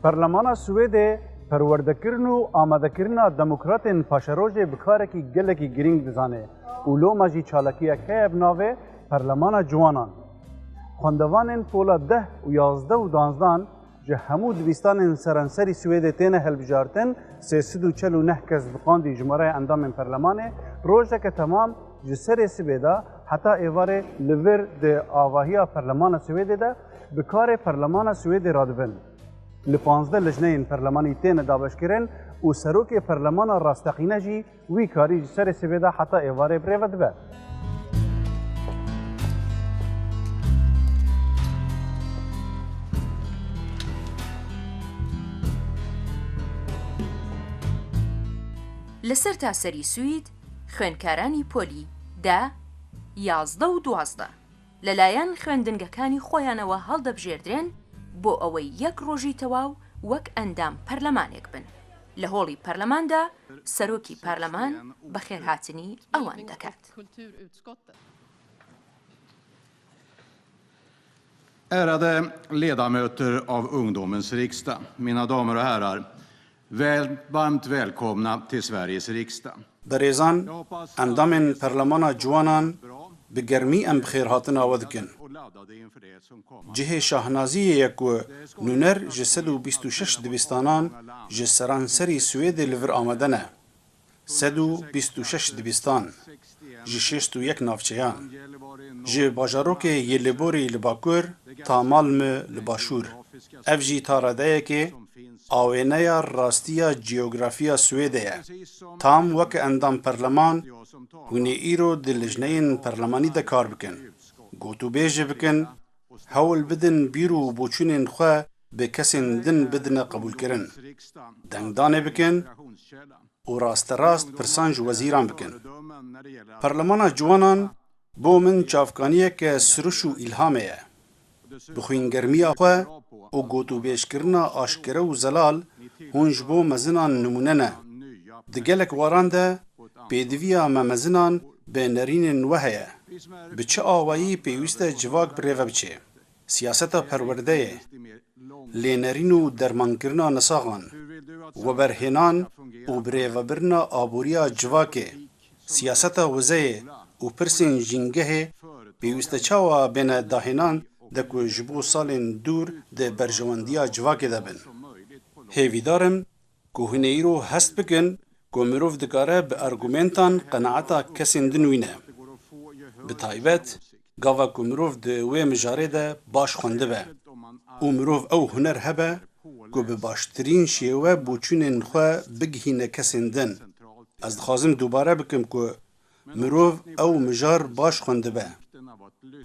پارلمانا سویدê perwerdekirin û amadekirina demokratên paşerojê bi karekî gelekî girîng dizane û loma jî çalakiyek heye bi navê Perlemana Ciwanan. Xwendevanên pola 10 û 11 û 12 ji hemû dibistanên serenserî Swêdê têne helbijartin, 349 kes biqandî jimare endamên Perlemanê, rojeke temam ji serê sibê de heta êvarê li vir di avahiya Perlemana Swêdê de bi karê Perlemana Swêdê radibin. Li 15 lijneyên Perlemanî têne dabeşkirin û serokê Perlemana Rasteqîne jî wî karî ji serê sibê de heta êvarê birêve dibe. لە سەر تاسەری سوید خوێندکارانی پۆلی 10 11 و 12 لەلایەن خوێندنگەکانی خۆیانەوە هەڵدەبژێردرێن بۆ ئەوەی یەک ڕۆژی تەواو وەک ئەندام پەرلەمانێک بن. لە هۆڵی پەرلەماندا سەرۆکی پارلەمان بەخێرهاتنی ئەوان دەکات. Ärade ledamöter av ungdomens riksdag, mina damer och herrar, varmt välkomna till Sveriges riksdag. برێزان ئەندامên Perlemana Ciwanan bi germî em bi xêrhatina we dikin. Cihê şahnaziyê ye ku nûner ji 126 dibistanan ji seranserî Swêdê li vir amade ne. 126 dibistan ji 61 navçeyan. Ji bajarokê Yêlêborî li Bakur ta Malmö li Başûr. Ev jî taradeyekê awêneya rastiya geografiya Swêdê ye. Tam weke endam Perleman hûn ê îro di lijneyên Perlemanî de kar bikin. Gotûbêjê bikin, hewl bidin bîr û boçûnên xwe bi kesên din bidine qebûlkirin. Dengdanê bikin û rasterast pirsan ji wezîran bikin. Perlemana Ciwanan bo min çavkaniyeke siriş û îlhamê ye. Bi xwîngermiya xwe û gotûbêjkirina aşkere û zelal hûn ji bo mezinan nimûne ne. Di gelek waran de pêdiviya me mezinan bi nerînên we heye. Bi çi awayî pêwîst e civak birêve biçe. Siyaseta perwerdeyê, lênerîn û dermankirina nesaxan, weberhênan û birêvebirina aboriya civakê, siyaseta wizeyê û pirsên jîngehê pêwîst e çawa bêne dahênan de ku ji bo salên dûr di berjewendiya civakê de bin. Hêvîdarim ku hûn ê îro hest bikin ku mirov dikare bi argumentan qenaeta kesên din wîne. Bi taybet, gava ku mirov di wê mijarê de baş xwendibe û mirov ew huner hebe ku bi baştirîn şêwe boçûnên xwe bigihîne kesên din. Ez dixwazim dubare bikim ku mirov ew mijar baş xwendibe.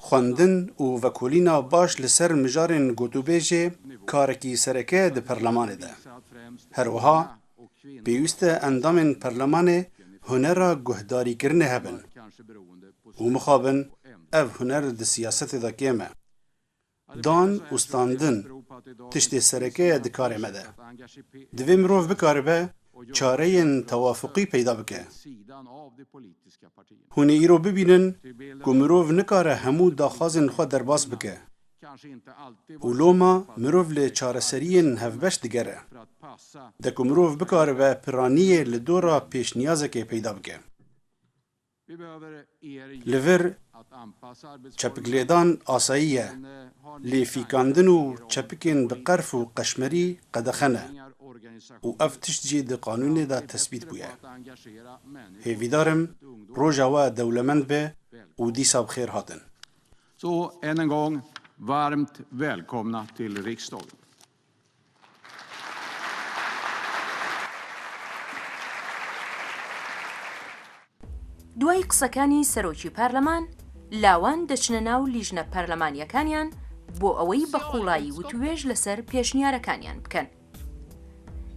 Xwendin û vekolîna baş li ser mijarên gotûbêjê karekî sereke di Perlemanê de. Her wiha, pêwîst e endamên Perlemanê hunera guhdarîkirinê hebin û mixabin ev huner di siyasetê de kêm e. Dan û standin tiştê sereke ye di karê me de. Divê mirov bikaribe çareyên tewafuqî peyda bike. Hûn ê îro bibînin ku mirov nikare hemû daxwazên xwe derbas bike. û loma mirov lê çareseriyên hevbeş digere. De ku mirov bikaribe piraniyê li dora pêşniyazekê peyda bike. Li vir çepiklêdan asayî ye, lêfîkandin û çepikên bi qerf û qeşmerî qedexe ne û ev tişt jî di qanûnê de tespît bûye. Hêvîdarim roja we dewlemend be û dîsa bi xêr hatin. Så än en gång varmt välkomna till riksdagen. دوای قسەکانی سەرۆکی پارلەمان لاوان دەچنە ناو لیژنە پەرلەمانیەکانیان بۆ ئەوەی بە قوڵایی وتوێژ لەسەر پێشنیارەکانیان بکەن.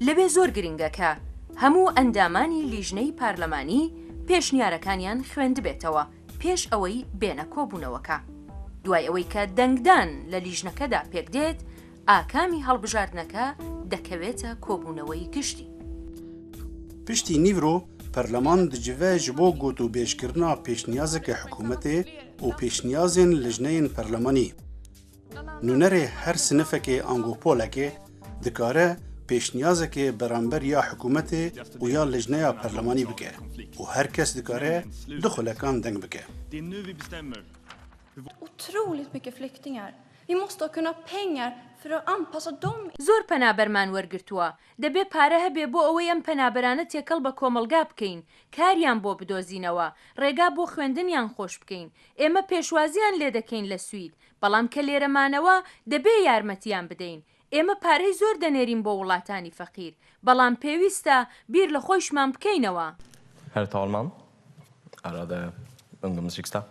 لەبێ زۆر گرنگە کە هەموو ئەندامانی لیژنەی پارلەمانی پێشنیارەکانیان خوێند بێتەوە پێش ئەوەی بێنە کۆبوونەوەکە. دوای ئەوەی کە دەنگدان لە لیژنەکەدا پێکدێت، ئاکامی هەڵبژاردنەکە دەکەوێتە کۆبوونەوەی گشتی. پشتی نیڤرۆ پەرلەمان دجivê ji bo gotûbêjkirina pêşniyazeke hikûmetê û pêşniyazên lijneyên perlemanî. Nûnerê her sinifekê angopolekê dikare pêşniyazekê beramber ya hikûmetê û ya lijneya perlemanî bike û her kes dikare du xulekan deng bike. Otroligt mycket flyktingar. Vi måste kunna ha pengar för att anpassa dem. زۆر پەنابەرمان وەرگرتووە. دەبێ پارە هەبێ بۆ ئەوەی ئەم پەنابەرانە تێکەڵ بە کۆمەلگا بکەین، کاریان بۆ بدۆزینەوە، ڕێگا بۆ خوێندنیان خۆش بکەین. ئێمە پێشوازیان لێ دەکەین لە سوید، بەڵام کە لێرەمانەوە دەبێ یارمەتیان بدەین. ئێمە پارەی زۆر دەنێرین بۆ وڵاتانی فەقیر، بەڵام پێویستە بیر لە خۆشمان بکەینەوە. Herr talman, ärade ungdomsriksdag.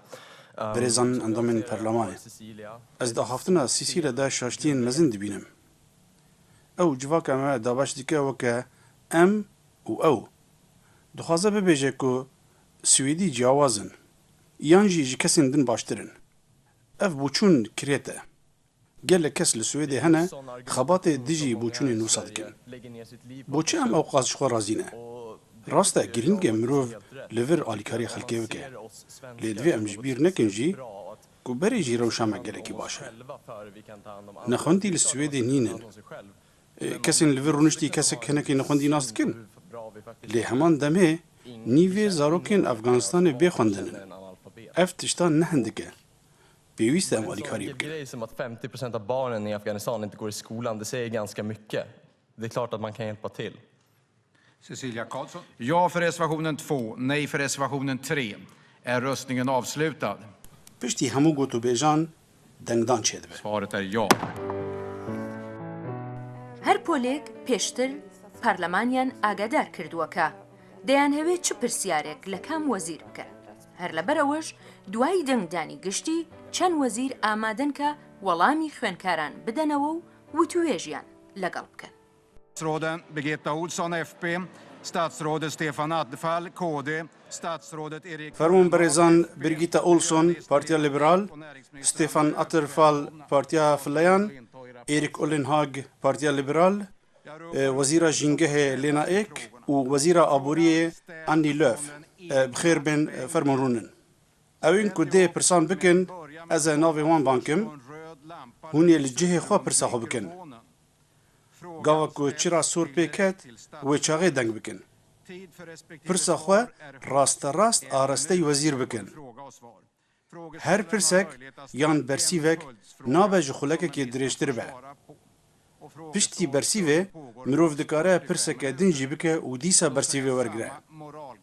Birêzan endamên perlemanê. Ez daxaftina Sîsîle de şaştiyên mezin dibînim. Ew civaka me dabaş dike weke em û ew. Dixwaze bibêje ku Swêdî ciyawaz in, yan jî ji kesên din baştir in. Ev bûçûn kirête. Gelek kes li Swêdê hene, xebatê dijî bûçûnê nûsa dikin. Boçi em ew qas ji xwe razî ne? Rast e giring e mirov li vir alîkarî xelkê bike. Lê divê em ji bîr nekin jî ku berê jî rewşa me gelekî baş e. Nexwendî li Swêdê nînin. Kesên li vir rûniştî kesek hinekî nexwendî nas dikin. Lê heman demê nîvê zarokên Efganistanê bêxwendin in. Ev tiştan ne hindik e. Pêwîst e em alîkarî bikin. Det är som att 50% av barnen i Afghanistan inte går i skolan. Det säger ganska mycket. Det är klart att man kan hjälpa till. Cecilia Karlsson. Ja för reservationen 2, nej för reservationen 3. Är röstningen avslutad? Piştî hemû gotûbêjan dengdan çê dibe. Svaret är ja. هەر پۆلێک پێشتر پەرلەمانیان ئاگادار کردووەکە دەیان هەوێت چ پرسیارێک لە کام وەزیر بکە. هەر لەبەرەوەش دوای دەنگدانی گشتی چەند وەزیر ئامادەن کە وەڵامی خوێندکاران بدەنەوە و وتوێژیان لەگەڵ بکەن. Statsråden Birgitta Olsson, FP, statsrådet Stefan Attefall, KD, statsrådet Erik... Fermon Berezan Birgitta Olsson, Partiya Liberal, Stefan Attefall, Partiya Fleyan, Erik Ullenhag, Partiya Liberal, Wazira Jingehe Lena Ek û Wazira Aboriye Annie Lööf. Bixêr bên fermon rûnin. Ew ên ku dê pirsan bikin, ez ê navê wan bankim, hûn ê li cihê xwe pirsa xwe bikin. Gava ku çira sor pê ket, wê çaxê deng bikin. Pirsa xwe rasterast arasteyî wezîr bikin. Her pirsek yan bersîvek nabe ji xulekekê dirêjtir be. Piştî bersîvê mirov dikare pirseke din jî bike û dîsa bersîvê wergire.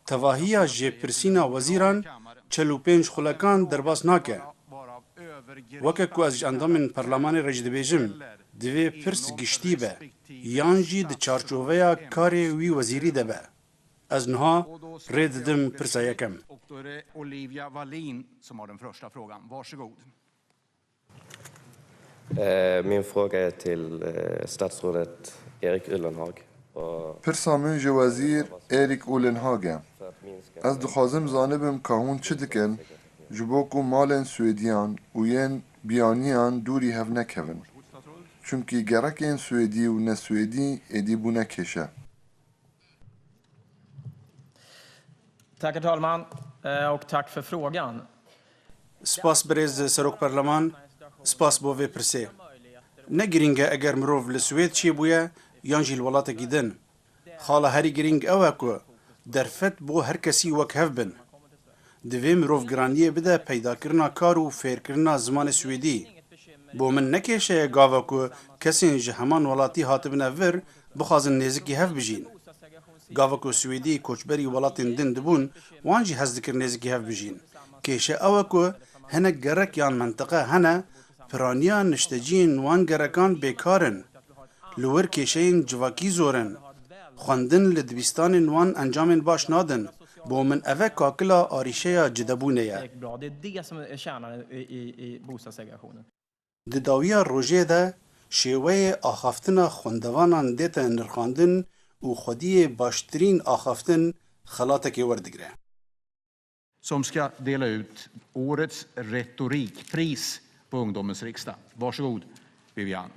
Tevahiya jêpirsîna wezîran çel û pênc xulekan derbas nake. Weke ku ez ji endamên perlemanê re jî dibêjim, divê pirs giştî be, yan jî di çarçoveya karê wî wezîrî de be. Ez niha rê didim pirsa yekem. Då är det Olivia Wallin som har den första frågan. Varsågod. Min fråga är till statsrådet Erik Ullenhag. Pirsa min ji wezîr Erik Ullenhag e. Ez dixwazim zanibim ka hûn çi dikin ji bo ku malên Swêdiyan û yên biyaniyan dûrî hev nekevin. Çünkü gerekên Swêdî û neswêdî êdî bûne kêşe. Tack herr talman och tack för frågan. Spas berêz serok perleman, spas bo vê pirsê. Ne giring e eger mirov li Swêd çêbûye yan jî li welatekî din. Xala herî giring ew e ku derfet bo her kesî wek hev bin. Divê mirov giraniyê bide peydakirina kar û fêrkirina zimanê Swêdî. Bo min nekêşeye gava ku kesên ji heman welatî hatibine vir bixwazin nêzikî hev bijîn. Gava ku Swêdî koçberî welatên din dibûn, wan jî hez dikir nêzikî hev bijîn. Kêşe ew e ku hinek gerek yan menteqe hene, piraniya nişteciyên wan gerekan bêkar in. Li wir kêşeyên civakî zor in. Xwendin li dibîstanên wan encamên baş nadin بۆ من ئەvە کاکلا ئاریشەیە جدەبوونەیە. bra. Det är det som är kärnan i bostadssegregationen. Di dawiya rojê de şêweyê axaftina xwendevanan dête nirxandin û xwediyê baştirîn axaftin xelatekê werdigire. Som ska dela ut årets retorikpris på Ungdomens riksdag. Varsågod, Vivian.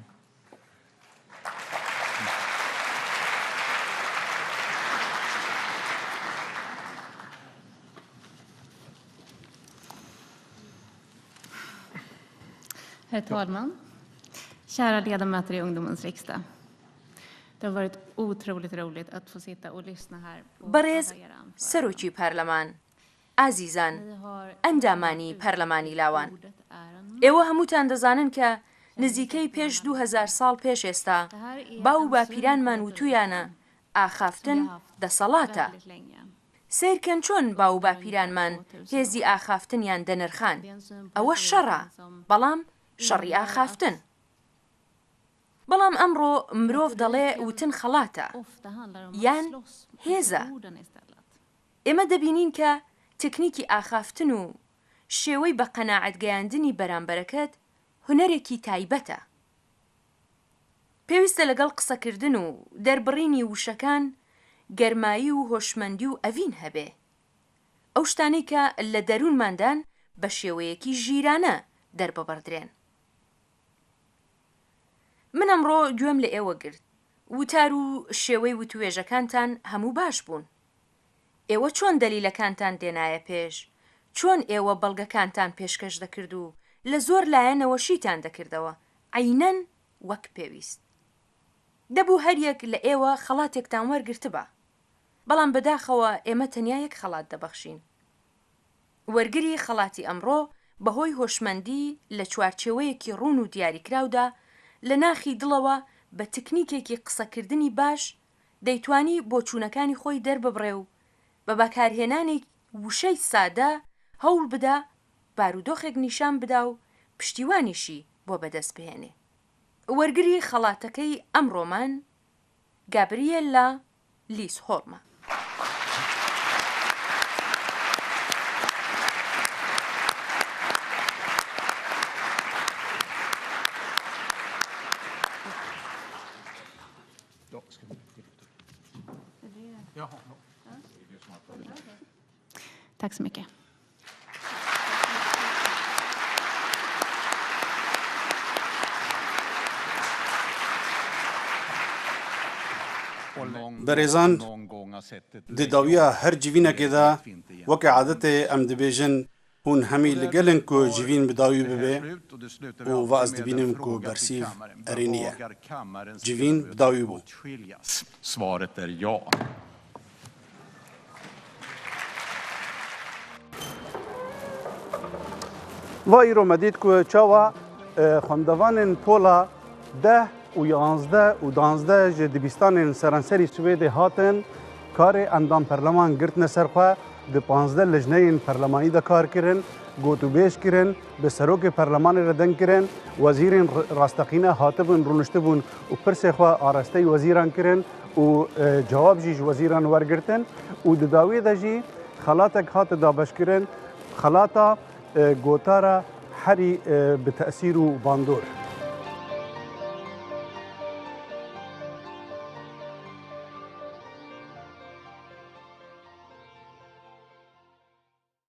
Herr talman, kära ledamöter i Ungdomens riksdag. Det har varit otroligt roligt att få sitta och lyssna här på بەڕێز سەرۆکی پەرلەمان ئازیزان ئەندامانی پەرلەمانی لاوان ئێوە هەمووتان دەزانن کە نزیکەی پێش 2000 ساڵ پێش ئێستا باو باپیرانمان وتویانە ئاخافتن دەسەڵاتە. سیرکەن چۆن باو باپیرانمان هێزی ئاخافتنیان دەنرخان ئەوە شەڕە بەڵام شەڕی ئاخافتن. بەڵام ئەمڕۆ مرۆڤ دەڵێ وتن خەڵاتە یان هێزە. ئێمە دەبینین کە تکنیکی ئاخافتن و شێوەی بە قەناعەت گەیاندنی بەرامبەرەکەت هونەرێکی تایبەتە. پێویستە لەگەڵ قسەکردن و دەربڕینی وشەکان گەرمایی و هۆشمەندی و ئەڤین هەبێ. ئەو شتانەی کە لە دەروونماندان بە شێوەیەکی ژیرانە دەرببەردرێن. من ئەمڕۆ گوێم لە ئێوە گرت. وتار و شێوەی وتوێژەکانتان هەموو باش بوون. ئێوە چۆن دەلیلەکانتان دێنایە پێش؟ چۆن ئێوە بەڵگەکانتان پێشکەش دەکرد و لە زۆر لایەنەوە شیتان دەکردەوە عینەن وەک پێویست. دەبوو هەریەک لە ئێوە خەڵاتێکتان وەرگرتبە. بەڵام بەداخەوە ئێمە تەنیا یەک خەڵات دەبەخشین. وەرگری خەڵاتی ئەمڕۆ بەهۆی هۆشمەندی لە چوارچێوەیەکی ڕوون و دیاریکراودا لە ناخی دڵەوە بە تکنیکێکی قسەکردنی باش دەیتوانی بۆ چوونەکانی خۆی دەرببڕێ و بە بەکارهێنانێک وشەی سادە هەوڵ بدا بارودۆخێک نیشان بدا و پشتیوانیشی بۆ بەدەست بهێنێ. وەرگری خەڵاتەکەی ئەمڕۆمان گابریێلا لیسهۆڵمە. Tack så mycket. بەڕێزان di dawiya her civînekê de weke adetê em dibêjin hûn hemî li gelin ku civîn bi dawî bibe û ve ez dibînim ku bersîv erê niye. Civîn bi dawî bû. Svaret är ja. و ایرو مدید که چاوا خواندوان پولا 10 و 11 و 12 جه دبیستان سرانسری سوید هاتن کار اندام پرلمان گرتن سرخوا ده 15 لجنه پرلمانی ده کار کرن گوتو بیش کرن به سروک پرلمان ردن کرن وزیر راستقینه هاتبون رونشتبون و پرس خوا آراسته وزیران کرن و جواب جیج وزیران ورگرتن و دداوی ده جی خلاتک هات دابش کرن خلاتا گوتارا حري بتأثيره باندور